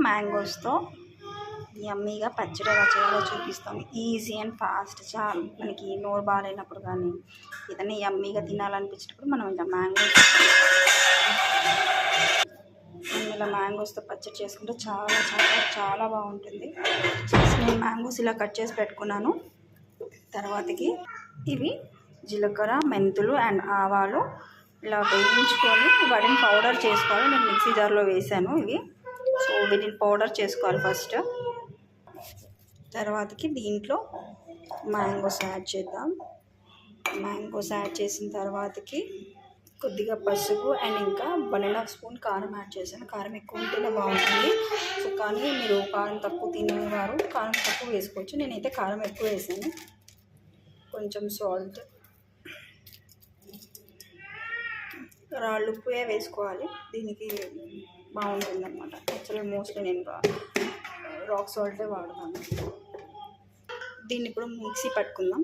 మ్యాంగోస్తో యమ్మీగా పచ్చడి ఎలా చేయాలో చూపిస్తాం. Easy and fast. చాలా మనకి నోరు బాగాలేనప్పుడు కానీ ఏదైనా యమ్మీగా తినాలనిపించినప్పుడు మనం ఇలా మ్యాంగోస్తో పచ్చడి చేసుకుంటే చాలా చాలా చాలా బాగుంటుంది. నేను మ్యాంగోస్ ఇలా కట్ చేసి పెట్టుకున్నాను. తర్వాతకి ఇవి జీలకర్ర, మెంతులు అండ్ ఆవాలు ఇలా వేయించుకొని వాటిని పౌడర్ చేసుకోవాలి. నేను మిక్సీ జార్లో వేసాను ఇవి. సో వీటిని పౌడర్ చేసుకోవాలి ఫస్ట్. తర్వాతకి దీంట్లో మ్యాంగోస్ యాడ్ చేద్దాం. మ్యాంగోస్ యాడ్ చేసిన తర్వాతకి కొద్దిగా పసుపు అండ్ ఇంకా 1.5 స్పూన్ కారం యాడ్ చేశాను. కారం ఎక్కువ ఉంటేనే బాగుంటుంది. సో కానీ మీరు కారం తక్కువ తినేవారు కారం తక్కువ వేసుకోవచ్చు. నేనైతే కారం ఎక్కువ వేసాను. కొంచెం సాల్ట్, రాళ్ళు ఉప్పుయే వేసుకోవాలి. దీనికి బాగుంటుంది అన్నమాట. యాక్చువల్లీ మోస్ట్లీ నేను రాక్ సాల్టే వాడతాను. దీన్ని ఇప్పుడు మిక్సీ పట్టుకుందాం.